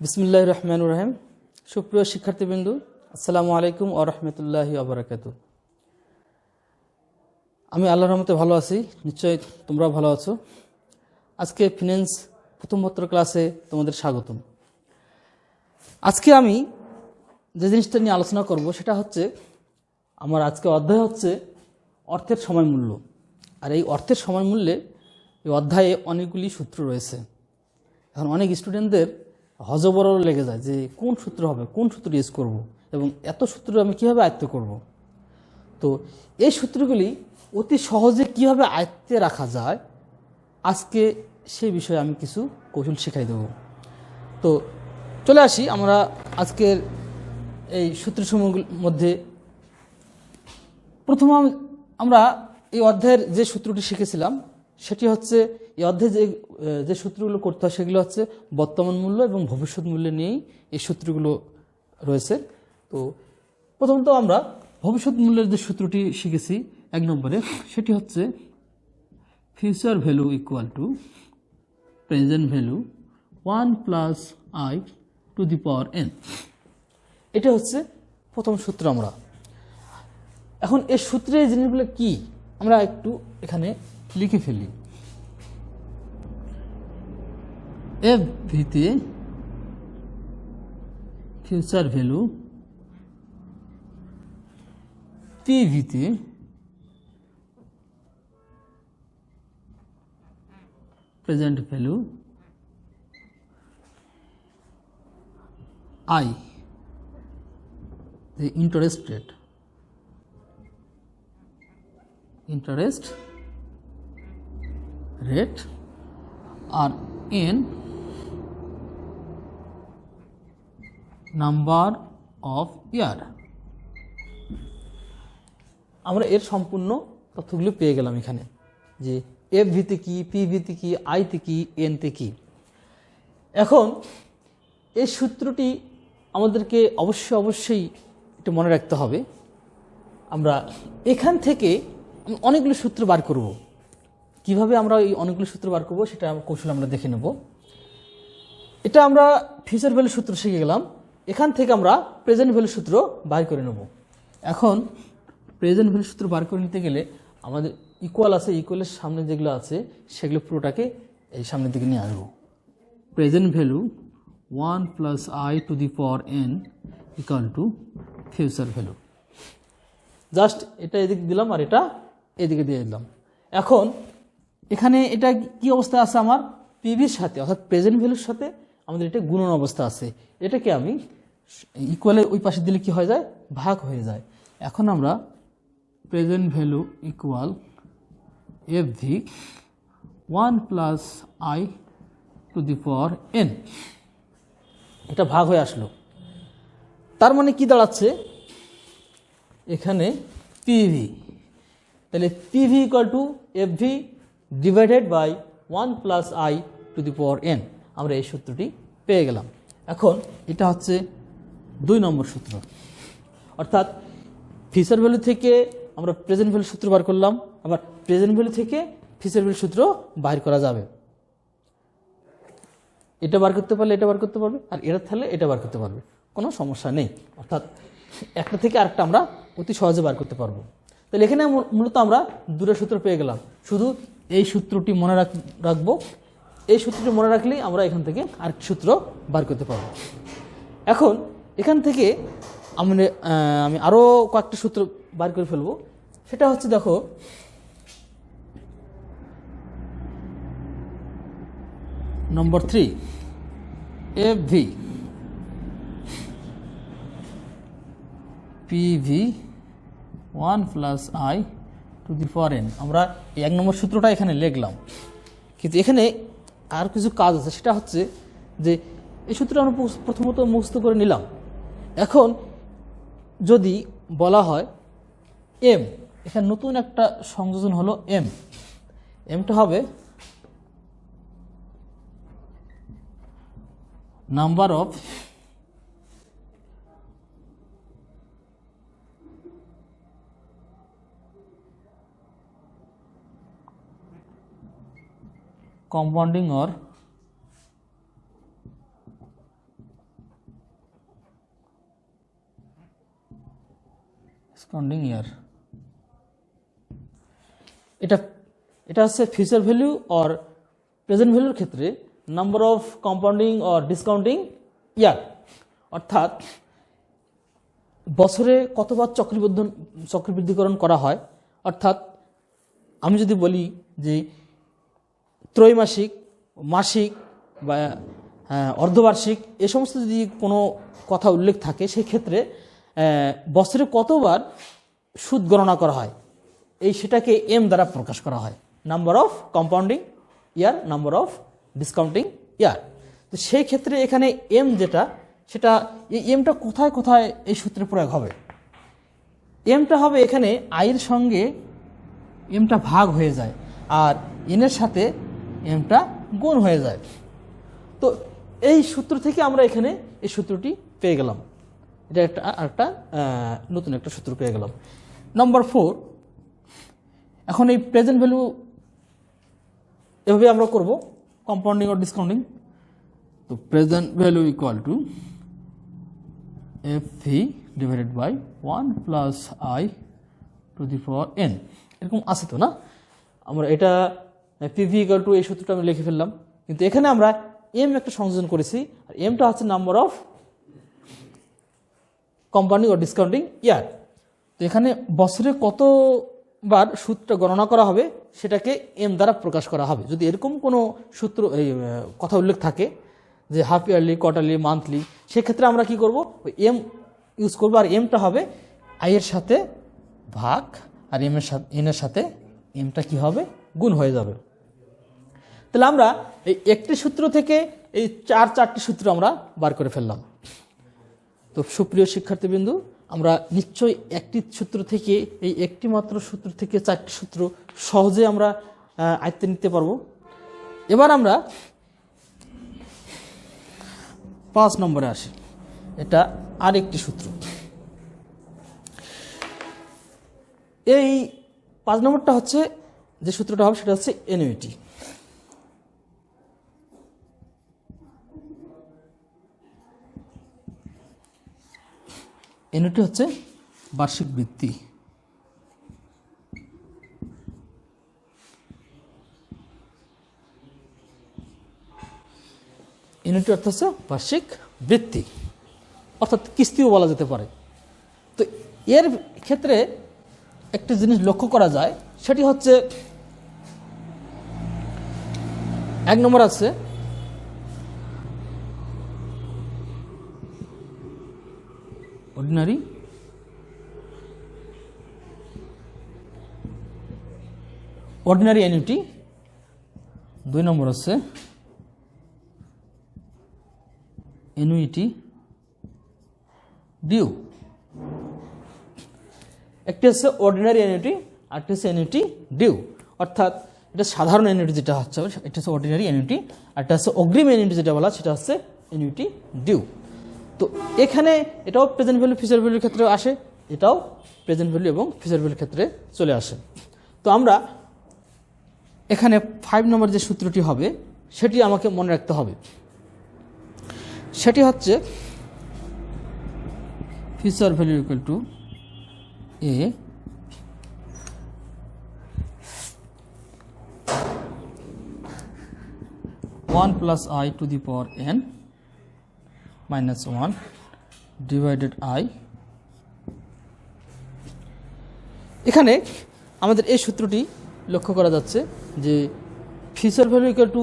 বিসমিল্লাহির রহমানির রহিম। সুপ্রিয় শিক্ষার্থীবৃন্দু, আসসালামু আলাইকুম ওয়া রাহমাতুল্লাহি ওয়া বারাকাতুহু। আমি আল্লাহর রহমতে ভালো আছি, নিশ্চয়ই তোমরাও ভালো আছো। আজকে ফিন্যান্স প্রথম পত্র ক্লাসে তোমাদের স্বাগতম। আজকে আমি যে জিনিসটা নিয়ে আলোচনা করব সেটা হচ্ছে, আমার আজকে অধ্যায় হচ্ছে অর্থের সময় মূল্য। আর এই অর্থের সময় মূল্যে এই অধ্যায়ে অনেকগুলি সূত্র রয়েছে। এখন অনেক স্টুডেন্টদের হজবরল লেগে যায় যে কোন সূত্র হবে, কোন সূত্র ইউজ করব, এবং এত সূত্র আমি কীভাবে আয়ত্ত করব। তো এই সূত্রগুলি অতি সহজে কীভাবে আয়ত্তে রাখা যায়, আজকে সেই বিষয়ে আমি কিছু কৌশল শেখাই দেব। তো চলে আসি আমরা আজকের এই সূত্রসমূহের মধ্যে। প্রথমে আমরা এই অধ্যায়ের যে সূত্রটি শিখেছিলাম সেটি হচ্ছে, এই অধ্যায়ে যে সূত্রগুলো করতে হয় সেগুলো হচ্ছে বর্তমান মূল্য এবং ভবিষ্যৎ মূল্য নিয়েই এই সূত্রগুলো রয়েছে। তো প্রথমত আমরা ভবিষ্যৎ মূল্যের যে সূত্রটি শিখেছি 1 নম্বরে, সেটি হচ্ছে future value equal to present value 1 plus I to the power N. এটা হচ্ছে প্রথম সূত্র। আমরা এখন এই সূত্রের জিনিসগুলো কি আমরা একটু এখানে লিখে ফেলি। এফ ভিতে ফিউচার ভ্যালু, পি ভিতে present value, I the interest rate, আর n নাম্বার অফ ইয়ার। আমরা এর সম্পূর্ণ তথ্যগুলো পেয়ে গেলাম এখানে, যে এফ ভিতে কি, পি ভিতে কি, আইতে কি, এনতে কি। এখন এই সূত্রটি আমাদেরকে অবশ্যই এটা মনে রাখতে হবে। আমরা এখান থেকে অনেকগুলো সূত্র বার করব। কিভাবে আমরা এই অনেকগুলো সূত্র বার করব সেটা কৌশল আমরা দেখে নেব। এটা আমরা ফিউচার ভ্যালু সূত্র শিখে গেলাম, এখান থেকে আমরা প্রেজেন্ট ভ্যালু সূত্র বার করে নেব। এখন প্রেজেন্ট ভ্যালু সূত্র বার করে নিতে গেলে আমাদের ইকুয়াল আছে, ইকুয়ালের সামনে যেগুলো আছে সেগুলো পুরোটাকে এই সামনের দিকে নিয়ে আসবো। Present value 1 plus I to the power N equal to future value. Just এটা এদিকে দিলাম আর এটা এদিকে দিয়ে দিলাম। এখন এখানে এটা কি অবস্থা আছে, আমার পিভির সাথে অর্থাৎ প্রেজেন্ট ভ্যালুর সাথে আমাদের এটা গুণন অবস্থা আছে। এটাকে আমি ইকুয়ালের ওই পাশে দিলে কি হয়ে যায়, ভাগ হয়ে যায়। এখন আমরা present value equal F V 1 plus I to the power N, এটা ভাগ হয়ে আসলো। তার মানে কি দাঁড়াচ্ছে এখানে পিভি, তাহলে PV equal to FV divided by by 1 plus I to the power N. আমরা এই সূত্রটি পেয়ে গেলাম। এখন এটা হচ্ছে 2 নম্বর সূত্র, অর্থাৎ ফিউচার ভ্যালু থেকে আমরা প্রেজেন্ট ভ্যালু সূত্র বার করলাম, আবার প্রেজেন্ট ভ্যালু থেকে ফিউচার ভ্যালু সূত্র বাইর করা যাবে। এটা বার করতে পারলে এটা বার করতে পারবে, আর এটা থাকলে এটা বার করতে পারবে, কোনো সমস্যা নেই। অর্থাৎ একটা থেকে আরেকটা আমরা অতি সহজে বার করতে পারবো। তাহলে এখানে মূলত আমরা 2টা সূত্র পেয়ে গেলাম। শুধু এই সূত্রটি মনে রাখবো, এই সূত্রটি মনে রাখলেই আমরা এখান থেকে আরেকটি সূত্র বার করতে পারবো। এখন এখান থেকে আমি আরও কয়েকটা সূত্র বার করে ফেলবো। সেটা হচ্ছে, দেখো নম্বর 3, F V PV 1 plus I to the power N. আমরা এই 1 নম্বর সূত্রটা এখানে লিখলাম, কিন্তু এখানে আর কিছু কাজ আছে। সেটা হচ্ছে যে এই সূত্রটা আমরা প্রথমত মুখস্থ করে নিলাম। এখন যদি বলা হয় এম, এখানে নতুন একটা সংযোজন হলো এম, এমটা হবে number of compounding or discounting year, এটা এটা হচ্ছে ফিউচার ভ্যালু অর প্রেজেন্ট ভ্যালুর ক্ষেত্রে number of compounding or discounting year, অর্থাৎ বছরে কতবার চক্রবৃদ্ধিকরণ করা হয়। অর্থাৎ আমি যদি বলি যে ত্রৈমাসিক, মাসিক বা অর্ধবার্ষিক এ সমস্ত যদি কোনো কথা উল্লেখ থাকে, সেই ক্ষেত্রে বছরে কতবার সুদ গণনা করা হয় এই সেটাকে এম দ্বারা প্রকাশ করা হয়, number of compounding year, number of discounting year. তো সেই ক্ষেত্রে এখানে এম যেটা, সেটা এই এমটা কোথায় কোথায় এই সূত্রে প্রয়োগ হবে? এমটা হবে এখানে আয়ের সঙ্গে এমটা ভাগ হয়ে যায় আর এনের সাথে এমটা গুণ হয়ে যায়। তো এই সূত্র থেকে আমরা এখানে এই সূত্রটি পেয়ে গেলাম, এটা একটা নতুন একটা সূত্র পেয়ে গেলাম। নাম্বার 4, এখন এই প্রেজেন্ট ভ্যালু এভাবে আমরা করব কম্পাউন্ডিং অর ডিসকাউন্টিং। তো present value equal to FV divided by 1 plus I to the power n, এরকম আছে তো না? আমরা এটা PV ইকুয়াল টু এই সূত্রটা আমি লিখে ফেললাম, কিন্তু এখানে আমরা এম একটা সংযোজন করেছি, আর এমটা হচ্ছে number of compounding or discounting year. তো এখানে বছরে কতবার সূত্রটা গণনা করা হবে সেটাকে এম দ্বারা প্রকাশ করা হবে। যদি এরকম কোনো সূত্র এই কথা উল্লেখ থাকে যে হাফ ইয়ারলি, কোয়ার্টারলি, মান্থলি, সেক্ষেত্রে আমরা কি করব, ওই এম ইউজ করবো, আর এমটা হবে আয়ের সাথে ভাগ, আর এনের সাথে এমটা কি হবে, গুণ হয়ে যাবে। তাহলে আমরা এই একটি সূত্র থেকে এই চারটি সূত্র আমরা বার করে ফেললাম। তো সুপ্রিয় শিক্ষার্থীবৃন্দু, আমরা নিশ্চয়ই একটি সূত্র থেকে, এই একটি মাত্র সূত্র থেকে চারটি সূত্র সহজে আমরা আয়ত্তে নিতে পারবো। এবার আমরা 5 নম্বরে আসি, এটা আরেকটি সূত্র। এই 5 নম্বরটা হচ্ছে যে সূত্রটা হবে সেটা হচ্ছে অ্যানুইটি। অ্যানুইটি হচ্ছে বার্ষিক বৃত্তি। অ্যানুইটি অর্থ হচ্ছে বার্ষিক বৃত্তি, অর্থাৎ কিস্তিও বলা যেতে পারে। তো এর ক্ষেত্রে একটি জিনিস লক্ষ্য করা যায়, সেটি হচ্ছে 1 নম্বর আছে অর্ডিনারি অ্যানুইটি, 2 নম্বর আছে অ্যানুইটি ডিউ। একটি হচ্ছে অর্ডিনারি অ্যানুইটি, আরেকটি হচ্ছে অ্যানুইটি ডিউ। অর্থাৎ এটা সাধারণ অ্যানুইটি যেটা হচ্ছে, এটা হচ্ছে অর্ডিনারি অ্যানুইটি, আর এটা হচ্ছে অগ্রিম অ্যানুইটি যেটা বলা, সেটা হচ্ছে অ্যানুইটি ডিউ। তো এখানে এটাও প্রেজেন্ট ভ্যালু ফিউচার ভ্যালুর ক্ষেত্রে আসে, এটাও প্রেজেন্ট ভ্যালু এবং ফিউচার ভ্যালুর ক্ষেত্রে চলে আসে। তো আমরা এখানে 5 নম্বর যে সূত্রটি হবে সেটি আমাকে মনে রাখতে হবে, সেটি হচ্ছে future value equal to A (1 plus I to the power n minus 1 divided I). এখানে আমাদের এই সূত্রটি লক্ষ্য করা যাচ্ছে যে future value equal to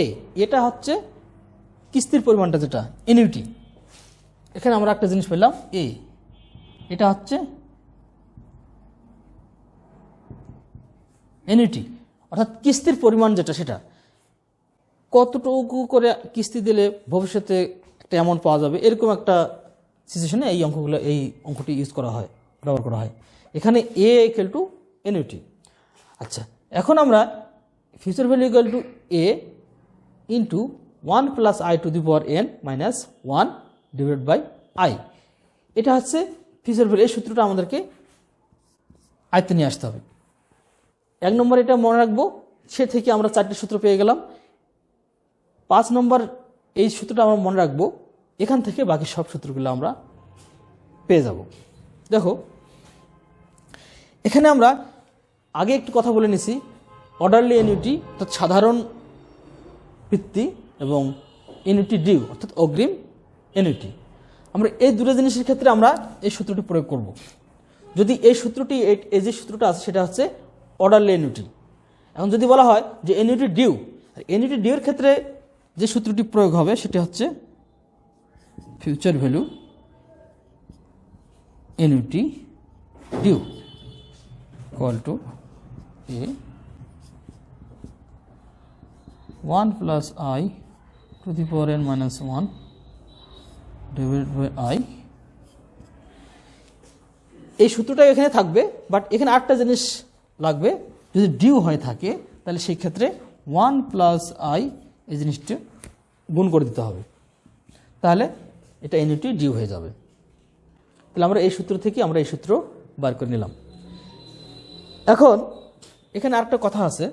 A, এটা হচ্ছে কিস্তির পরিমাণটা যেটা অ্যানুইটি। এখানে আমরা একটা জিনিস পেলাম A, এটা হচ্ছে অ্যানুইটি, অর্থাৎ কিস্তির পরিমাণ যেটা, সেটা কতটুকু করে কিস্তি দিলে ভবিষ্যতে একটা অ্যামাউন্ট পাওয়া যাবে, এরকম একটা সিচুয়েশনে এই অঙ্কটি ইউজ করা হয়, ব্যবহার করা হয়। এখানে A ইকুয়াল টু অ্যানুইটি। আচ্ছা, এখন আমরা future value equal to A into 1 plus I to the power n minus 1 divide by I, এটা হচ্ছে ফিউচার ভ্যালু। এই সূত্রটা আমাদেরকে আয়ত্তে নিয়ে আসতে হবে। 1 নম্বর এটা মনে রাখবো, সে থেকে আমরা 4টি সূত্র পেয়ে গেলাম। 5 নম্বর এই সূত্রটা আমরা মনে রাখবো, এখান থেকে বাকি সব সূত্রগুলো আমরা পেয়ে যাব। দেখো এখানে আমরা আগে একটু কথা বলে নিছি অর্ডারলি অ্যানুইটি অর্থাৎ সাধারণ ভিত্তি এবং অ্যানুইটি ডিউ অর্থাৎ অগ্রিম অ্যানুইটি। আমরা এই দুটো জিনিসের ক্ষেত্রে আমরা এই সূত্রটি প্রয়োগ করব। যদি এই সূত্রটি এই যে সূত্রটা আছে সেটা হচ্ছে অর্ডারলি অ্যানুইটি। এখন যদি বলা হয় যে অ্যানুইটি ডিউ, অ্যানুইটি ডিউর ক্ষেত্রে যে সূত্রটি প্রয়োগ হবে সেটা হচ্ছে future value annuity due equal to A 1 plus I to the power n minus 1 divided by I. এই সূত্রটা এখানে থাকবে, বাট এখানে আরেকটা জিনিস লাগবে। যদি ডিউ হয়ে থাকে তাহলে সেই ক্ষেত্রে 1 প্লাস আই এই জিনিসটা গুণ করে দিতে হবে, তাহলে এটা অ্যানুইটি ডিউ হয়ে যাবে। তাহলে আমরা এই সূত্র থেকে আমরা এই সূত্র বার করে নিলাম। এখন এখানে আরেকটা কথা আছে,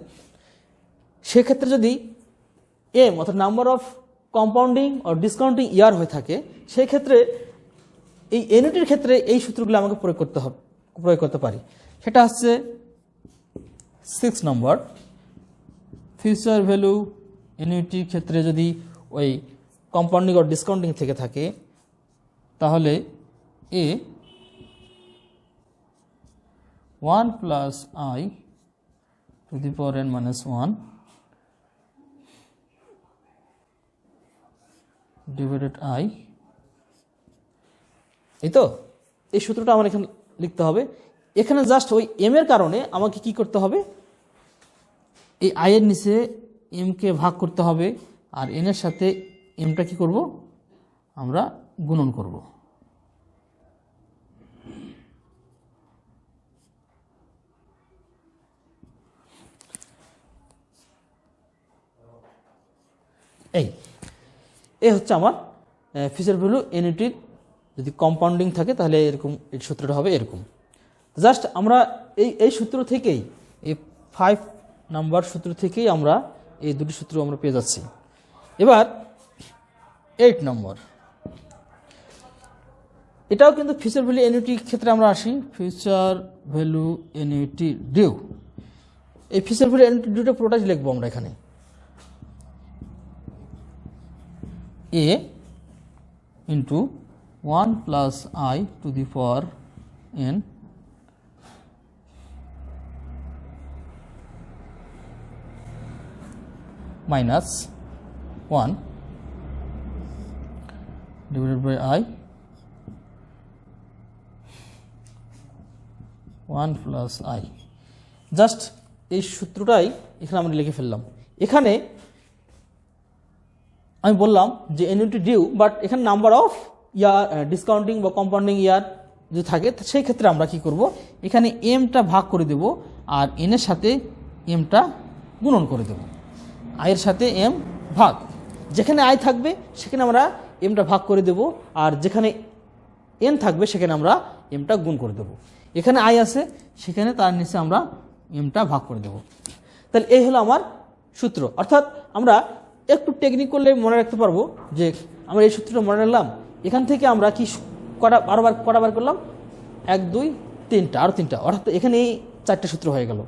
সেক্ষেত্রে যদি এম অর্থাৎ নাম্বার অফ কম্পাউন্ডিং ও ডিসকাউন্টিং ইয়ার হয়ে থাকে, সেই ক্ষেত্রে এই অ্যানুইটির ক্ষেত্রে এই সূত্রগুলো আমাকে প্রয়োগ করতে পারি। সেটা হচ্ছে 6 নম্বর, ফিউচার ভ্যালু অ্যানুইটির ক্ষেত্রে যদি ওই কম্পাউন্ডিং ও ডিসকাউন্টিং থেকে থাকে তাহলে এ 1 plus I to the power n minus 1 divided I. এই তো এই সূত্রটা আমার এখানে লিখতে হবে। এখানে জাস্ট ওই এম এর কারণে আমাকে কি করতে হবে, এই আই এর নিচে এম কে ভাগ করতে হবে, আর এন এর সাথে এমটা কি করব, আমরা গুণন করব। এই হচ্ছে আমার ফিউচার ভ্যালু অ্যানুইটির যদি কম্পাউন্ডিং থাকে তাহলে এরকম এই সূত্রটা হবে এরকম। জাস্ট আমরা এই সূত্র থেকেই, এই 5 নাম্বার সূত্র থেকেই আমরা এই দুটি সূত্র আমরা পেয়ে যাচ্ছি। এবার 8 নম্বর, এটাও কিন্তু ফিউচার ভ্যালু অ্যানুইটির ক্ষেত্রে আমরা আসি। ফিউচার ভ্যালু অ্যানুইটি ডিউ, এই ফিউচার ভ্যালু অ্যানুইটি ডিউটা পুরোটাই লিখবো আমরা এখানে। A into 1 plus I to the power n minus 1 divided by I 1 plus I। Just এই সূত্রটাই এখানে আমরা লিখে ফেললাম। এখানে আমি বললাম যে অ্যানুইটি ডিউ, বাট এখানে নাম্বার অফ ইয়ার ডিসকাউন্টিং বা কম্পাউন্ডিং ইয়ার যদি থাকে সেই ক্ষেত্রে আমরা কি করব, এখানে এমটা ভাগ করে দেব আর এন এর সাথে এমটা গুণন করে দেব। আয়ের সাথে এম ভাগ, যেখানে আয় থাকবে সেখানে আমরা এমটা ভাগ করে দেব, আর যেখানে এন থাকবে সেখানে আমরা এমটা গুণ করে দেব। এখানে আয় আছে সেখানে তার নিচে আমরা এমটা ভাগ করে দেব। তাহলে এই হলো আমার সূত্র। অর্থাৎ আমরা একটু টেকনিক করলে মনে রাখতে পারবো যে আমরা এই সূত্রটা মনে রাখলাম। এখান থেকে আমরা কি কটা বার করলাম, 1 2 3টা, আরও 3টা, অর্থাৎ এখানে এই 4টে সূত্র হয়ে গেল।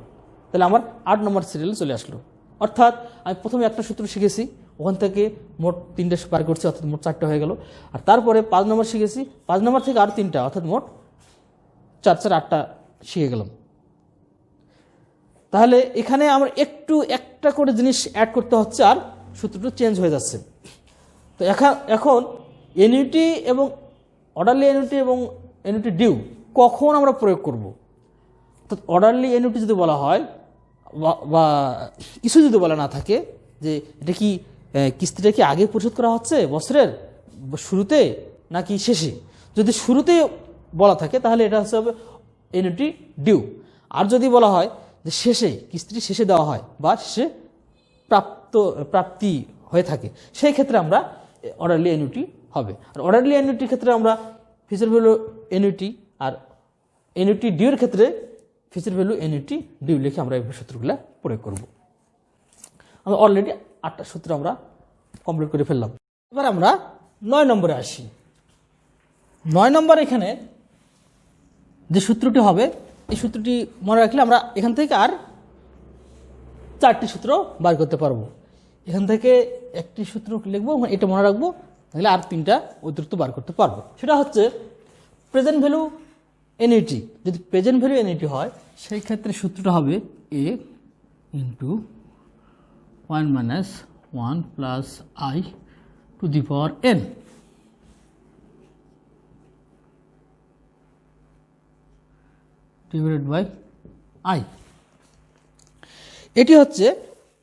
তাহলে আমার 8 নম্বর সিরিয়ালে চলে আসলো। অর্থাৎ আমি প্রথমে একটা সূত্র শিখেছি, ওখান থেকে মোট 3টে বার করছি, অর্থাৎ মোট 4টে হয়ে গেল। আর তারপরে 5 নম্বর শিখেছি, 5 নম্বর থেকে আরও 3টা, অর্থাৎ মোট 4 4 8টা শিখে গেলাম। তাহলে এখানে আমরা একটু একটা করে জিনিস অ্যাড করতে হচ্ছে, আর সূত্রটা চেঞ্জ হয়ে যাচ্ছে। তো এখন অ্যানুইটি এবং অর্ডারলি অ্যানুইটি এবং অ্যানুইটি ডিউ কখন আমরা প্রয়োগ করব। অর্থাৎ অর্ডারলি অ্যানুইটি যদি বলা হয় বা কিছু যদি বলা না থাকে যে এটা কি কিস্তিটা কি আগে পরিশোধ করা হচ্ছে বছরের শুরুতে নাকি শেষে, যদি শুরুতে বলা থাকে তাহলে এটা হচ্ছে অ্যানুইটি ডিউ। আর যদি বলা হয় যে শেষে, কিস্তিটি শেষে দেওয়া হয় বা শেষে প্রাপ্তি হয়ে থাকে, সেই ক্ষেত্রে আমরা অর্ডারলি অ্যানুইটি হবে। আর অর্ডারলি অ্যানুইটির ক্ষেত্রে আমরা ফিউচার ভ্যালু অ্যানুইটি, আর অ্যানুইটি ডিউর ক্ষেত্রে ফিউচার ভ্যালু অ্যানুইটি ডিউ লিখে আমরা এই সূত্রগুলো প্রয়োগ করব। আমরা অলরেডি 8টা সূত্র আমরা কমপ্লিট করে ফেললাম। এবার আমরা 9 নম্বরে আসি। 9 নম্বর এখানে যে সূত্রটি হবে, এই সূত্রটি মনে রাখলে আমরা এখান থেকে আর 4টি সূত্র বার করতে পারবো। এখান থেকে একটি সূত্র লিখবো, এটা মনে রাখবো, তাহলে আর 3টা অতিরিক্ত বার করতে পারবো। সেটা হচ্ছে প্রেজেন্ট ভ্যালু এনইউটি। যদি প্রেজেন্ট ভ্যালু এনইউটি হয় সেই ক্ষেত্রে সূত্রটা হবে a into 1 minus 1 plus i to the power n divided by i। এটি হচ্ছে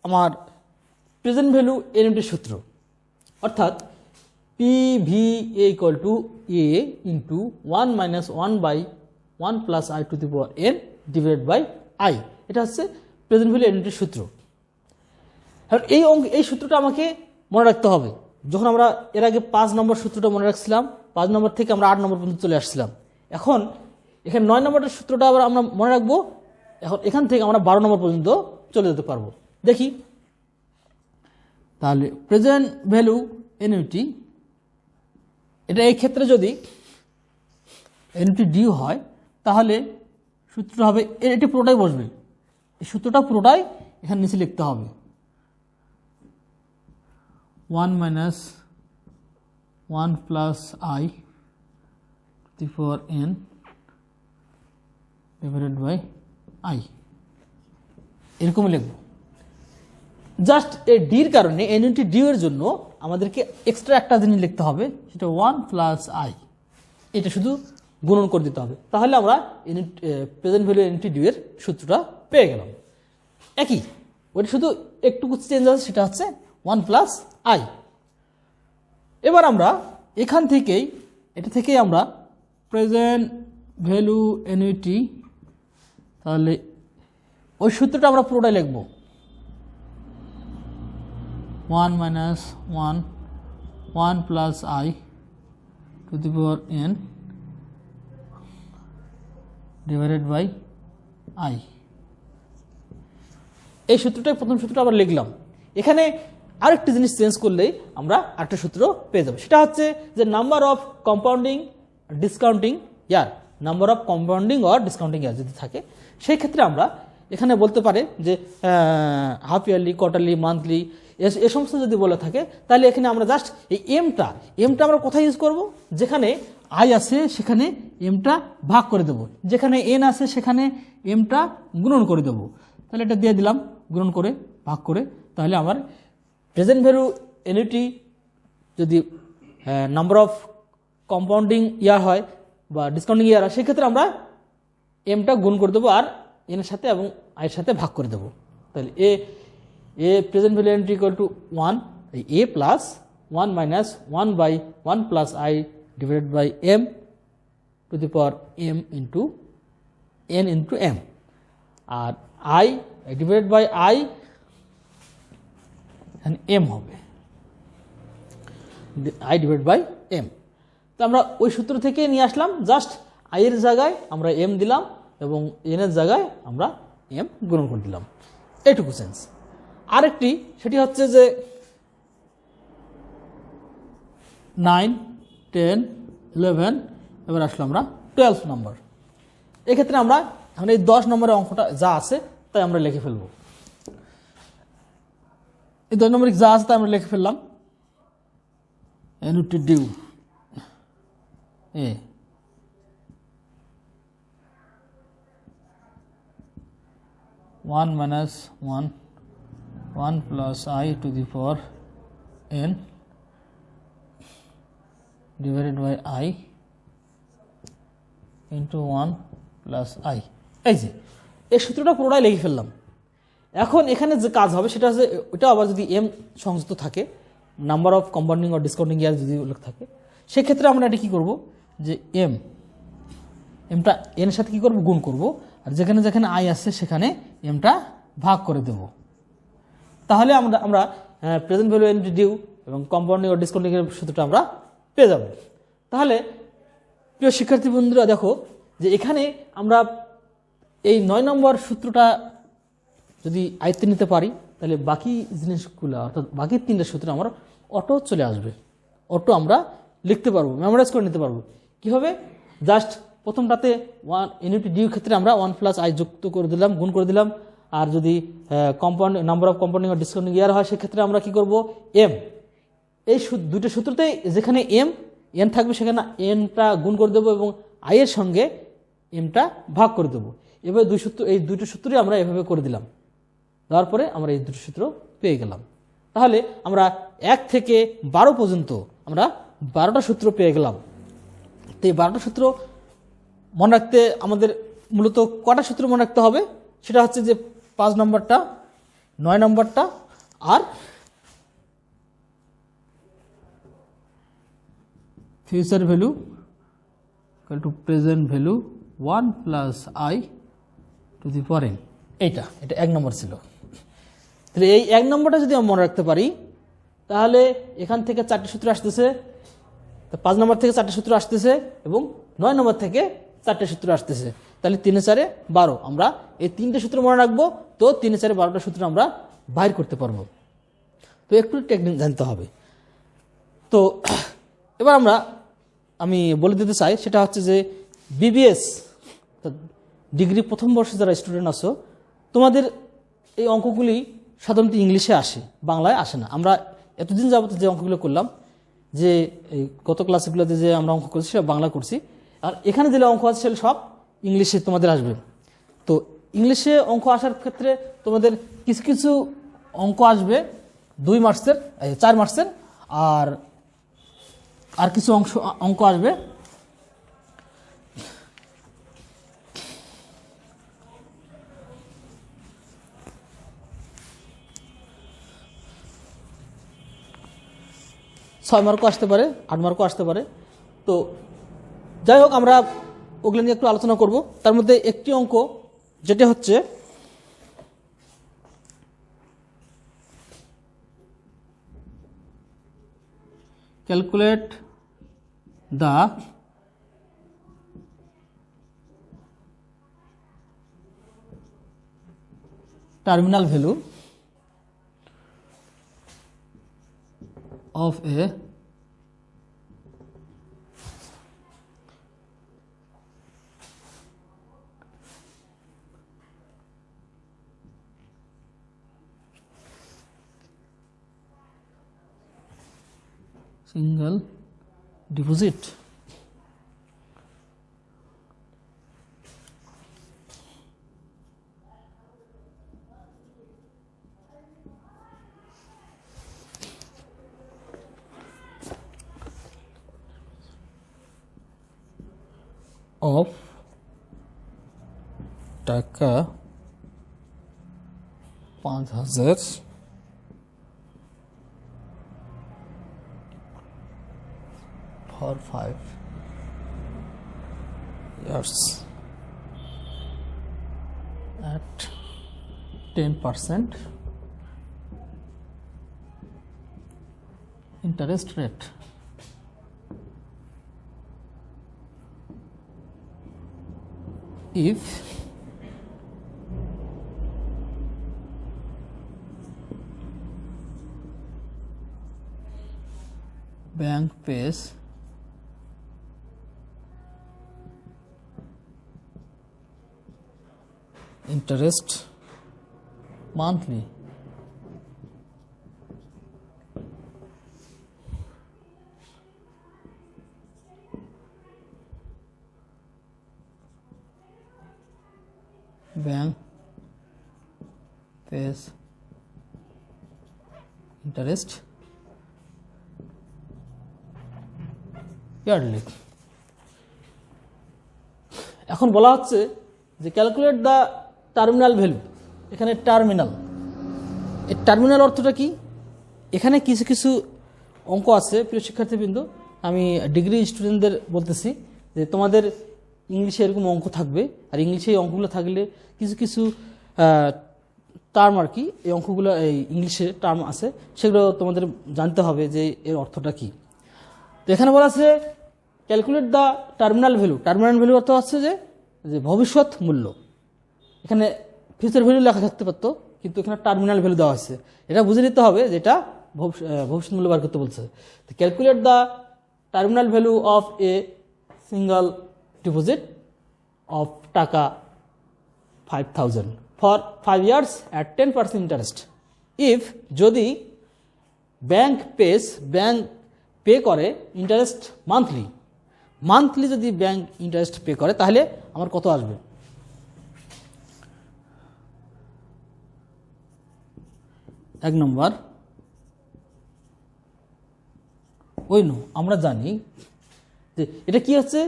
আমার প্রেজেন্ট ভ্যালু এনইউটির সূত্র, অর্থাৎ PVA equal to a into 1 minus 1 by 1 plus i to the power n divided by i। এটা হচ্ছে প্রেজেন্ট ভ্যালু এনইউটির সূত্র। এখন এই সূত্রটা আমাকে মনে রাখতে হবে। যখন আমরা এর আগে 5 নম্বর সূত্রটা মনে রাখছিলাম, 5 নম্বর থেকে আমরা 8 নম্বর পর্যন্ত চলে আসছিলাম। এখন এখানে 9 নম্বরের সূত্রটা আবার আমরা মনে রাখবো। এখন এখান থেকে আমরা 12 নম্বর পর্যন্ত চলে যেতে পারবো। দেখি তাহলে প্রেজেন্ট ভ্যালু এনইউটি, এটা এই ক্ষেত্রে যদি এনইউটি ডিউ হয় তাহলে সূত্রটা হবে, এটি পুরোটাই বসবে, এই সূত্রটা পুরোটাই এখানে নিচে লিখতে হবে। 1 minus 1 plus i to the power n divided by i, এরকম লিখব। জাস্ট এই ডির কারণে এনইউটি ডিউ এর জন্য আমাদেরকে এক্সট্রা একটা জিনিস লিখতে হবে, সেটা 1 প্লাস i, এটা শুধু গুণন করে দিতে হবে। তাহলে আমরা প্রেজেন্ট ভ্যালু এনইউটি ডিউ এর সূত্রটা পেয়ে গেলাম। একই ওইটা শুধু একটুকু চেঞ্জ আছে, সেটা হচ্ছে 1 প্লাস i। এবার আমরা এখান থেকেই, এটা থেকেই আমরা প্রেজেন্ট ভ্যালু এনইউটি, তাহলে ওই সূত্রটা আমরা পুরোটাই লিখব। 1 minus 1 plus i to the power n divided by i। এই সূত্রটাই প্রথম সূত্রটা আবার লিখলাম। এখানে আরেকটি জিনিস চেঞ্জ করলেই আমরা আরেকটা সূত্র পেয়ে যাবো, সেটা হচ্ছে যে number of compounding discounting year, number of compounding or discounting year যদি থাকে, সেই ক্ষেত্রে আমরা এখানে বলতে পারে যে হাফ ইয়ারলি, কোয়ার্টারলি, মান্থলি, এ সমস্ত যদি বলে থাকে, তাহলে এখানে আমরা জাস্ট এই এমটা আমরা কোথায় ইউজ করব? যেখানে আই আছে সেখানে এমটা ভাগ করে দেব, যেখানে এন আছে সেখানে এমটা গুণন করে দেব। তাহলে এটা দিয়ে দিলাম গুণন করে, ভাগ করে। তাহলে আমার প্রেজেন্ট ভ্যালু এনইউটি যদি নাম্বার অফ কম্পাউন্ডিং ইয়ার হয় বা ডিসকাউন্টিং ইয়ার হয়, সেক্ষেত্রে আমরা এমটা গুণ করে দেবো আর এনের সাথে এবং আয়ের সাথে ভাগ করে দেবো। তাহলে এ present value annuity equal to 1, A plus 1 minus 1 by 1 plus I divided by M to the power M into N into M, আর I divided by I M হবে, আই ডিভাইড বাই এম। তো আমরা ওই সূত্র থেকে নিয়ে আসলাম, just I এর জায়গায় আমরা এম দিলাম এবং এন এর জায়গায় আমরা এম গুণন করে দিলাম, এইটুকু সেন্স। আরেকটি সেটি হচ্ছে যে 9, 10, 11, এবার আসলো আমরা 12 নম্বর। এক্ষেত্রে আমরা এখন এই 10 নম্বরের অঙ্কটা যা আছে তাই আমরা লিখে ফেলবো। এই 10 নম্বরে যা আছে তাই আমরা লিখে ফেললাম। NUT due A (1 minus 1 plus I to the power n divided by I into 1 plus I। এই যে এই সূত্রটা পুরোটাই লিখে ফেললাম। এখন এখানে যে কাজ হবে সেটা হচ্ছে, ওটা আবার যদি এম সংযুক্ত থাকে, number of compounding or discounting year যদি উল্লেখ থাকে, সেক্ষেত্রে আমরা এটা কী করবো, যে এমটা এর সাথে কী করবো, গুণ করব, আর যেখানে যেখানে আই আসছে সেখানে এমটা ভাগ করে দেব। তাহলে আমরা প্রেজেন্ট ভ্যালু এনইউটি ডিউ এবং কম্পাউন্ডিং অর ডিসকাউন্টিং এর সূত্রটা আমরা পেয়ে যাব। তাহলে প্রিয় শিক্ষার্থী বন্ধুরা, দেখো যে এখানে আমরা এই 9 নম্বর সূত্রটা যদি আয়ত্তে নিতে পারি, তাহলে বাকি জিনিসগুলো অর্থাৎ বাকি 3টা সূত্র আমার অটো চলে আসবে, অটো আমরা লিখতে পারবো, মেমোরাইজ করে নিতে পারবো। কীভাবে? জাস্ট প্রথমটাতে ইউনিট ডিউ ক্ষেত্রে আমরা 1 + i যুক্ত করে দিলাম, গুণ করে দিলাম। আর যদি কম্পাউন্ড নাম্বার অফ কম্পাউন্ডিং আর ডিসকাউন্টিং ইয়ার হয় সেক্ষেত্রে আমরা কি করব, এম, এই দুটো সূত্রতে যেখানে এন থাকবে সেখানে এনটা গুণ করে দেবো এবং আই এর সঙ্গে এমটা ভাগ করে দেবো। এভাবে এই দুটো সূত্রই আমরা এভাবে করে দিলাম, দেওয়ার পরে আমরা এই দুটো সূত্র পেয়ে গেলাম। তাহলে আমরা 1 থেকে 12 পর্যন্ত আমরা 12টা সূত্র পেয়ে গেলাম। তো এই 12টা সূত্র মনে রাখতে আমাদের মূলত কটা সূত্র মনে রাখতে হবে, সেটা হচ্ছে যে 5 নম্বরটা, 9 নম্বরটা আর future value equal to present value 1 + i to the power n। এটা 1 নম্বর ছিল। তাহলে এই 1 নম্বরটা যদি আমরা মনে রাখতে পারি তাহলে এখান থেকে 4টে সূত্র আসতেছে, 5 নম্বর থেকে 4টে সূত্র আসতেছে এবং 9 নম্বর থেকে 4টে সূত্র আসতেছে। তাহলে 3 × 4 = 12। আমরা এই 3টে সূত্র মনে রাখবো, তো 3 × 4 = 12টা সূত্র আমরা বাইর করতে পারবো। তো একটু টেকনিক জানতে হবে। তো এবার আমি বলে দিতে চাই, সেটা হচ্ছে যে বিবিএস ডিগ্রি প্রথম বর্ষে যারা স্টুডেন্ট আছো, তোমাদের এই অঙ্কগুলি সাধারণত ইংলিশে আসে, বাংলায় আসে না। আমরা এতদিন যাবত যে অঙ্কগুলো করলাম, যে এই গত ক্লাসগুলোতে যে আমরা অঙ্ক করছি সেটা বাংলা করছি, আর এখানে যে অঙ্ক আছে সেটা সব ইংলিশে তোমাদের আসবে। তো ইংলিশে অঙ্ক আসার ক্ষেত্রে তোমাদের কিছু কিছু অঙ্ক আসবে 2 মার্কসের, 4 মার্কসের, আর কিছু অঙ্ক আসবে 6 মার্কও আসতে পারে, 8 মার্কও আসতে পারে। তো যাই হোক, আমরা ওগুলো নিয়ে একটু আলোচনা করব। তার মধ্যে একটি অঙ্ক যেটা হচ্ছে calculate the terminal value of a single deposit of টাকা 5,000 for 5 years at 10% interest rate. If bank pays interest monthly bank pays interest yearly। এখন বলা হচ্ছে যে ক্যালকুলেট দ্য টার্মিনাল ভ্যালু। এখানে টার্মিনাল, এই টার্মিনাল অর্থটা কি? এখানে কিছু কিছু অঙ্ক আছে প্রিয় শিক্ষার্থীবৃন্দ, আমি ডিগ্রি স্টুডেন্টদের বলতেছি যে তোমাদের ইংলিশে এরকম অঙ্ক থাকবে, আর ইংলিশে এই অঙ্কগুলো থাকলে কিছু কিছু টার্ম আর কি, এই অঙ্কগুলো এই ইংলিশে টার্ম আছে, সেগুলো তোমাদের জানতে হবে যে এর অর্থটা কি। তো এখানে বলা আছে calculate the terminal value. Terminal value অর্থ হচ্ছে যে ভবিষ্যৎ মূল্য। এখানে ফিউচার ভ্যালু লেখা থাকতে পারতো, কিন্তু এখানে টার্মিনাল ভ্যালু দেওয়া হয়েছে। এটা বুঝে নিতে হবে যে এটা ভবিষ্যৎ মূল্য বার করতে বলছে। Calculate the terminal value of a single deposit of টাকা 5,000 for 5 years at 10% interest. If যদি ব্যাংক পে করে ইন্টারেস্ট মান্থলি যদি ব্যাংক ইন্টারেস্ট পে করে তাহলে আমার কত আসবে? এক নম্বর, আমরা জানি যে এটা কি হচ্ছে,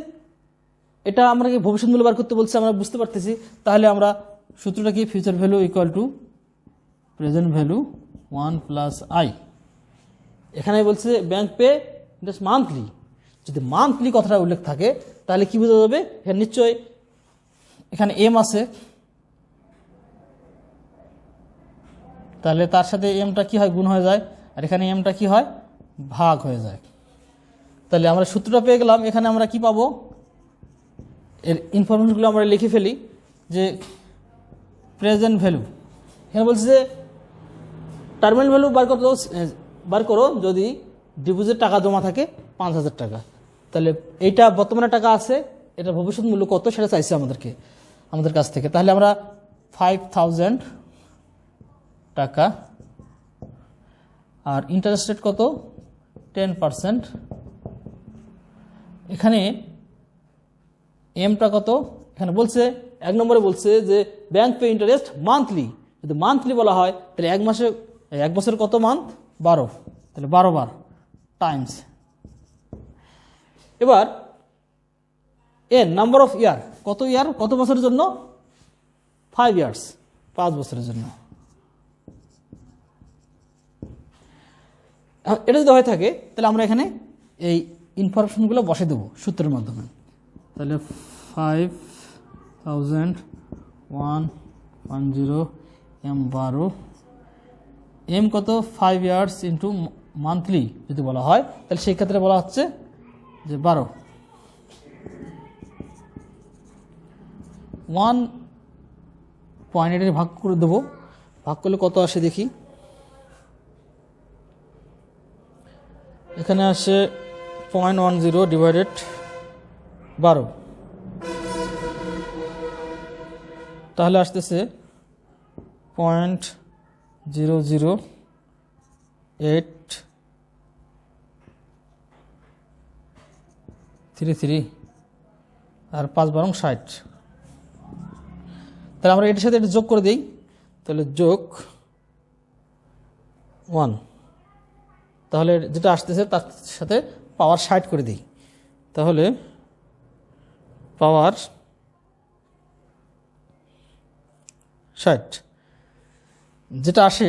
এটা আমরা ভবিষ্যৎ মূল্য বার করতে বলছে, আমরা বুঝতে পারতেছি। তাহলে আমরা সূত্রটা কি, future value equal to present value 1 plus I. এখানে বলছে ব্যাংক পে ইন্টারেস্ট মান্থলি, যদি মান্থলি কথাটা উল্লেখ থাকে তাহলে কি বোঝা যাবে? এখানে নিশ্চয়ই এখানে এম আছে, তাহলে তার সাথে এমটা কি হয়, গুণ হয়ে যায়, আর এখানে এমটা কি হয়, ভাগ হয়ে যায়। তাহলে আমরা সূত্রটা পেয়ে গেলাম। এখানে আমরা কি পাবো, এর ইনফরমেশনগুলো আমরা লিখে ফেলি যে প্রেজেন্ট ভ্যালু, এখানে বলছে যে টার্মিনাল ভ্যালু বার করো যদি ডিপোজিট টাকা জমা থাকে 5,000 টাকা। তাহলে এইটা বর্তমানে টাকা আছে, এটা ভবিষ্যৎ মূল্য কত সেটা চাইছে আমাদের কাছ থেকে। তাহলে আমরা 5,000 টাকা, আর ইন্টারেস্ট রেট কত, 10%। এখানে এমটা কত, এখানে বলছে 1 নম্বরে বলছে যে ব্যাংক পে ইন্টারেস্ট মান্থলি, যদি মান্থলি বলা হয় তাহলে 1 বছর কত মান্থ, 12, তাহলে 12 বার টাইমস। এবার এন নাম্বার অফ ইয়ার, কত বছরের জন্য, 5 years, 5 বছরের জন্য। এটা যদি হয়ে থাকে তাহলে আমরা এখানে এই ইনফরমেশনগুলো বসে দেবো সূত্রের মাধ্যমে। তাহলে 5,110 এম 12, এম কত, 5 years ইন্টু মান্থলি যদি বলা হয় তাহলে সেই ক্ষেত্রে বলা হচ্ছে যে 12। 1.8 ভাগ করে দেবো, ভাগ করলে কত আসে দেখি। এখানে আসে 0.10 ডিভাইডেড 12, তাহলে আসতেছে 0.00833, আর 5 12 60। তাহলে আমরা এটার সাথে এটা যোগ করে দিই, তাহলে যোগ 1, তাহলে যেটা আসতেছে তার সাথে পাওয়ার 60 করে দিই, তাহলে পাওয়ার 60 যেটা আসে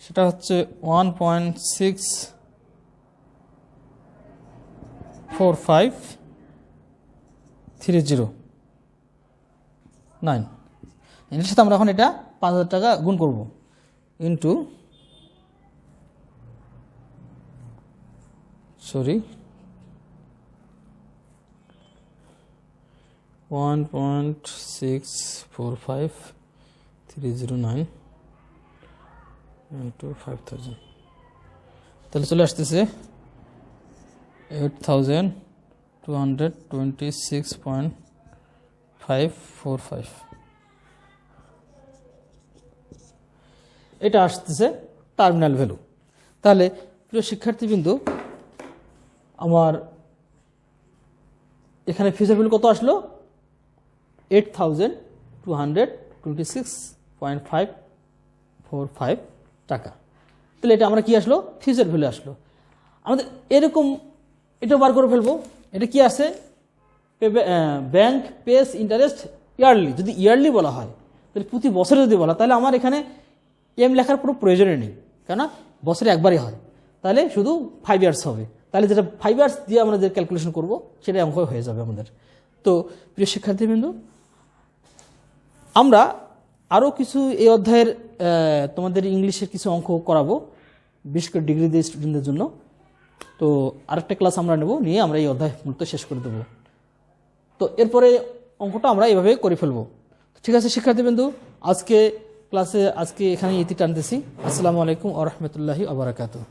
সেটা হচ্ছে 1.64539। এর সাথে আমরা এখন এটা 5,000 টাকা গুণ করব, ইন্টু 1.64539 ইন্টু 5,000, তাহলে চলে আসতেছে 8,226.545। এটা আসতেছে টার্মিনাল ভ্যালু। তাহলে প্রিয় শিক্ষার্থীবৃন্দ, আমার এখানে ফিউচার ভ্যালু কত আসলো, 8,226.545 টাকা। তাহলে এটা আমরা কি আসলো, ফিউচার ভ্যালু আসলো। আমাদের এরকম এটা বার করে ফেলবো। এটা কি আছে, ব্যাংক পেস ইন্টারেস্ট ইয়ারলি, যদি ইয়ারলি বলা হয় তাহলে প্রতি বছরে যদি বলা তাহলে আমার এখানে এম লেখার কোনো প্রয়োজনই নেই, কেননা বছরে একবারই হয়, তাহলে শুধু 5 years হবে। তাহলে যেটা 5 years দিয়ে আমরা যে ক্যালকুলেশন করব সেটাই অঙ্ক হয়ে যাবে আমাদের। তো প্রিয় শিক্ষার্থীবৃন্দ, আমরা আরও কিছু এই অধ্যায়ের তোমাদের ইংলিশের কিছু অঙ্ক করাবো, বিশেষ করে ডিগ্রি দিয়ে স্টুডেন্টদের জন্য। তো আরেকটা ক্লাস আমরা নেব, নিয়ে আমরা এই অধ্যায় মূলত শেষ করে দেবো। তো এরপরে অঙ্কটা আমরা এইভাবে করে ফেলবো। ঠিক আছে শিক্ষার্থীবৃন্দ, আজকে এখানে ইতি টানতেছি। আসসালামু আলাইকুম ওয়া রাহমাতুল্লাহি ওয়া বারাকাতুহু।